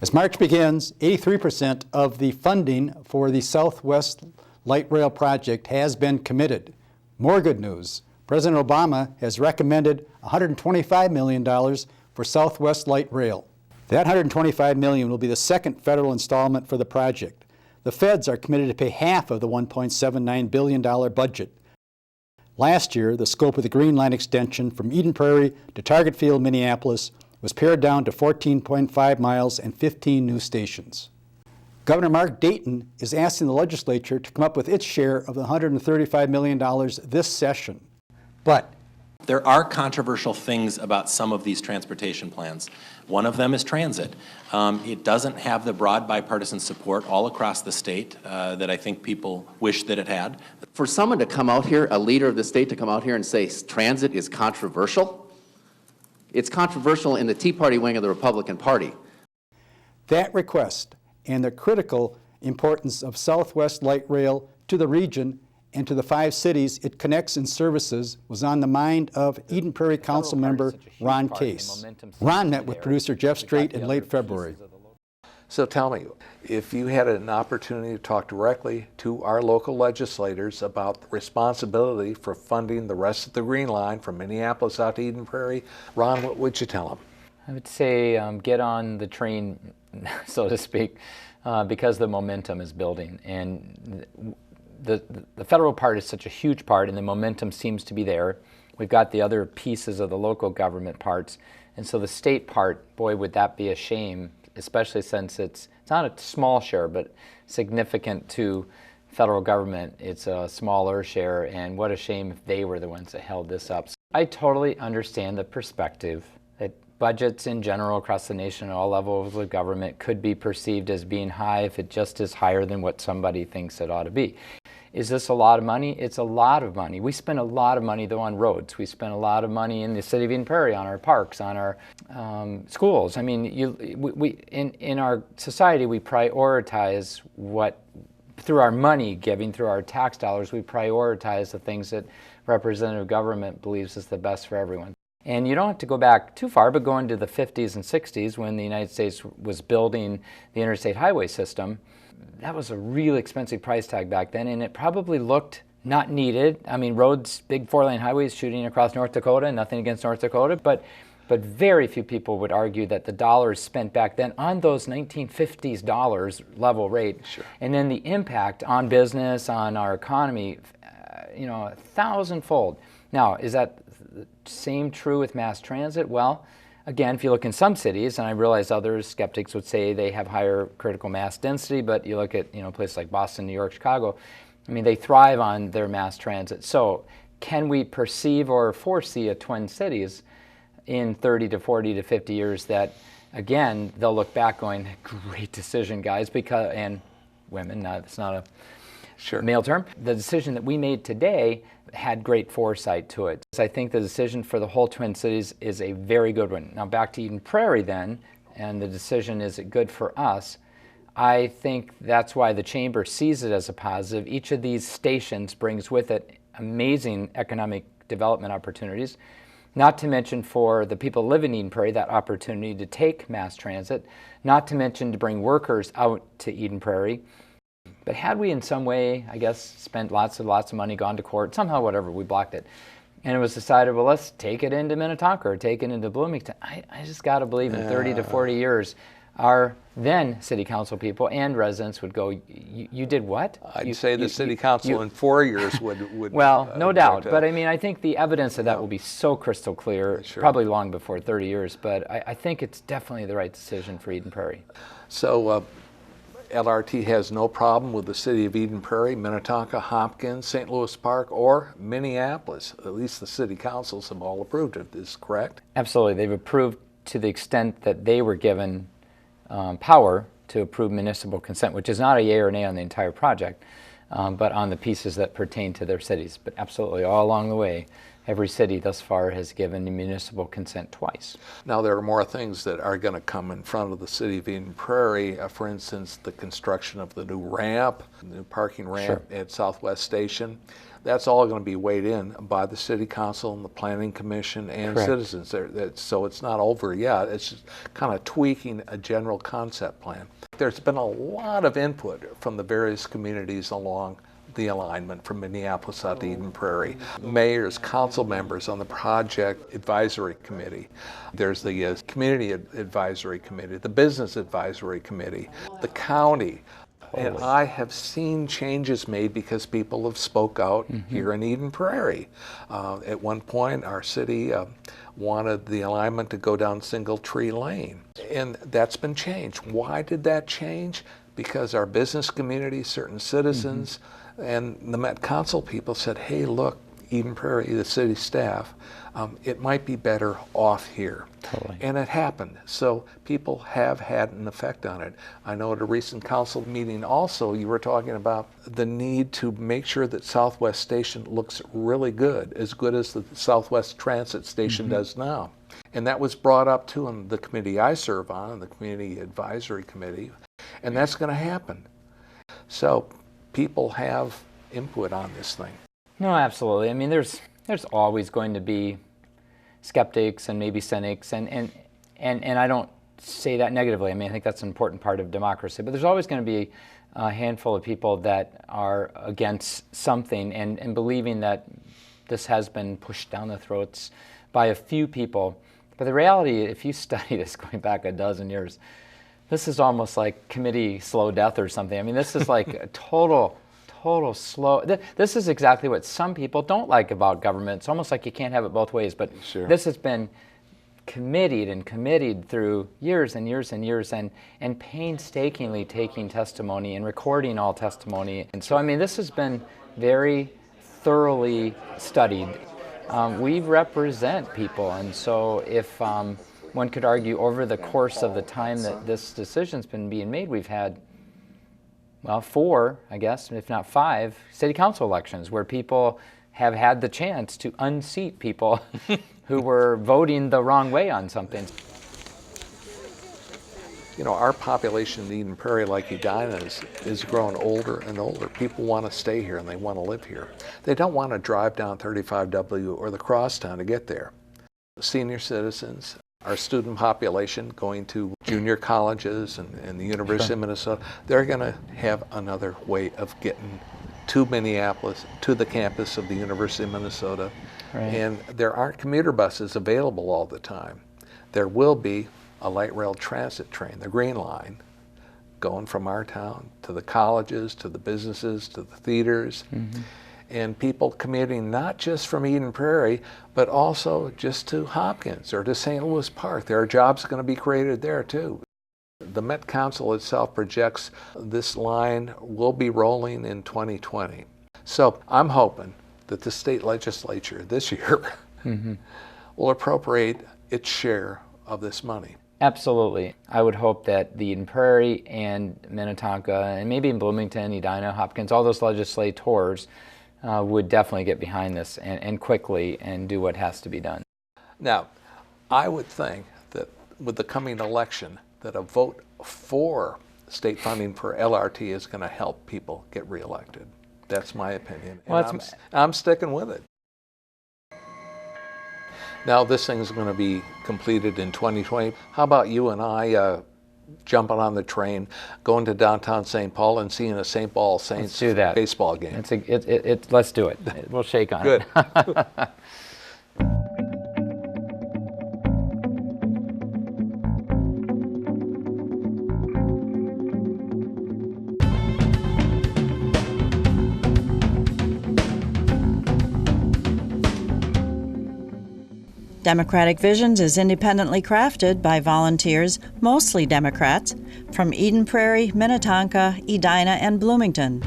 As March begins, 83% of the funding for the Southwest Light Rail project has been committed. More good news. President Obama has recommended $125 million for Southwest Light Rail. That $125 million will be the second federal installment for the project. The feds are committed to pay half of the $1.79 billion budget. Last year, the scope of the Green Line extension from Eden Prairie to Target Field, Minneapolis, was pared down to 14.5 miles and 15 new stations. Governor Mark Dayton is asking the legislature to come up with its share of the $135 million this session. But there are controversial things about some of these transportation plans. One of them is transit. It doesn't have the broad bipartisan support all across the state that I think people wish that it had. For someone to come out here, a leader of the state to come out here and say transit is controversial, it's controversial in the Tea Party wing of the Republican Party. That request and the critical importance of Southwest Light Rail to the region and to the 5 cities it connects and services was on the mind of Eden Prairie Council member Ron Case. Ron met with producer Jeff Strate in late February. So tell me, if you had an opportunity to talk directly to our local legislators about the responsibility for funding the rest of the Green Line from Minneapolis out to Eden Prairie, Ron, what would you tell them? I would say get on the train, so to speak, because the momentum is building. And the federal part is such a huge part, and the momentum seems to be there. We've got the other pieces of the local government parts. And so the state part, boy, would that be a shame, especially since it's not a small share, but significant to federal government. It's a smaller share, and what a shame if they were the ones that held this up. So I totally understand the perspective that budgets in general across the nation at all levels of government could be perceived as being high if it just is higher than what somebody thinks it ought to be. Is this a lot of money? It's a lot of money. We spend a lot of money, though, on roads. We spend a lot of money in the city of Eden Prairie on our parks, on our schools. I mean, in our society, we prioritize what, through our money giving, through our tax dollars, we prioritize the things that representative government believes is the best for everyone. And you don't have to go back too far, but go into the 50s and 60s when the United States was building the interstate highway system. That was a really expensive price tag back then, and it probably looked not needed. I mean, roads, big 4-lane highways shooting across North Dakota, nothing against North Dakota, but very few people would argue that the dollars spent back then on those 1950s dollars level rate, sure, and then the impact on business, on our economy, 1,000-fold. Now, is that the same true with mass transit? Well, again, if you look in some cities, and I realize others, skeptics would say they have higher critical mass density, but you look at places like Boston, New York, Chicago, I mean, they thrive on their mass transit. So can we perceive or foresee a Twin Cities in 30 to 40 to 50 years that, again, they'll look back going, great decision, guys, because, and women, it's not a sure male term, the decision that we made today had great foresight to it. So I think the decision for the whole Twin Cities is a very good one. Now back to Eden Prairie then, and the decision, is it good for us? I think that's why the Chamber sees it as a positive. Each of these stations brings with it amazing economic development opportunities, not to mention for the people who live in Eden Prairie, that opportunity to take mass transit, not to mention to bring workers out to Eden Prairie. But had we in some way, I guess, spent lots of money, gone to court, somehow, whatever, we blocked it, and it was decided, well, let's take it into Minnetonka or take it into Bloomington, I just got to believe in 30 to 40 years, our then city council people and residents would go, you did what? I'd say the city council in 4 years would well, no doubt. But I mean, I think the evidence of that will be so crystal clear, sure, probably long before 30 years. But I think it's definitely the right decision for Eden Prairie. So LRT has no problem with the city of Eden Prairie, Minnetonka, Hopkins, St. Louis Park, or Minneapolis. At least the city councils have all approved of this, correct? Absolutely. They've approved to the extent that they were given power to approve municipal consent, which is not a yay or nay on the entire project, but on the pieces that pertain to their cities. But absolutely, all along the way, every city thus far has given the municipal consent twice. Now, there are more things that are going to come in front of the city of Eden Prairie. For instance, the construction of the new ramp, the new parking ramp at Southwest Station. That's all going to be weighed in by the City Council and the Planning Commission and citizens. So it's not over yet. It's just kind of tweaking a general concept plan. There's been a lot of input from the various communities along the alignment from Minneapolis out to Eden Prairie. Mayors, council members on the project advisory committee. There's the community advisory committee, the business advisory committee, the county. And I have seen changes made because people have spoke out here in Eden Prairie. At one point, our city wanted the alignment to go down Single Tree Lane, and that's been changed. Why did that change? Because our business community, certain citizens, and the Met Council people said, hey, look, Eden Prairie, the city staff, it might be better off here. Totally. And it happened. So people have had an effect on it. I know at a recent council meeting also, you were talking about the need to make sure that Southwest Station looks really good as the Southwest Transit Station does now. And that was brought up too in the committee I serve on, the Community Advisory Committee, and that's going to happen. So people have input on this thing. No, absolutely. I mean, there's always going to be skeptics and maybe cynics, and I don't say that negatively. I mean, I think that's an important part of democracy. But there's always going to be a handful of people that are against something and believing that this has been pushed down the throats by a few people. But the reality, if you study this going back a dozen years, this is almost like committee slow death or something. I mean, this is like a total slow. This is exactly what some people don't like about government. It's almost like you can't have it both ways. But this has been committed through years and years and years, and painstakingly taking testimony and recording all testimony. And so, I mean, this has been very thoroughly studied. We represent people, and so if one could argue over the course of the time that this decision's been being made, we've had, well, 4, I guess, if not 5, city council elections where people have had the chance to unseat people who were voting the wrong way on something. You know, our population in Eden Prairie, like Edina, is growing older and older. People want to stay here and they want to live here. They don't want to drive down 35W or the Crosstown to get there. Senior citizens, our student population going to junior colleges and the University of Minnesota, they're going to have another way of getting to Minneapolis, to the campus of the University of Minnesota. And there aren't commuter buses available all the time. There will be a light rail transit train, the Green Line, going from our town to the colleges, to the businesses, to the theaters, and people commuting not just from Eden Prairie, but also just to Hopkins or to St. Louis Park. There are jobs going to be created there too. The Met Council itself projects this line will be rolling in 2020. So I'm hoping that the state legislature this year will appropriate its share of this money. Absolutely. I would hope that the Eden Prairie and Minnetonka, and maybe in Bloomington, Edina, Hopkins, all those legislators would definitely get behind this and quickly and do what has to be done. Now, I would think that with the coming election, that a vote for state funding for LRT is going to help people get reelected. That's my opinion. And I'm sticking with it. Now this thing's going to be completed in 2020. How about you and I jumping on the train, going to downtown St. Paul and seeing a St. Paul Saints baseball game? Let's do it. We'll shake on it. Good. Democratic Visions is independently crafted by volunteers, mostly Democrats, from Eden Prairie, Minnetonka, Edina, and Bloomington.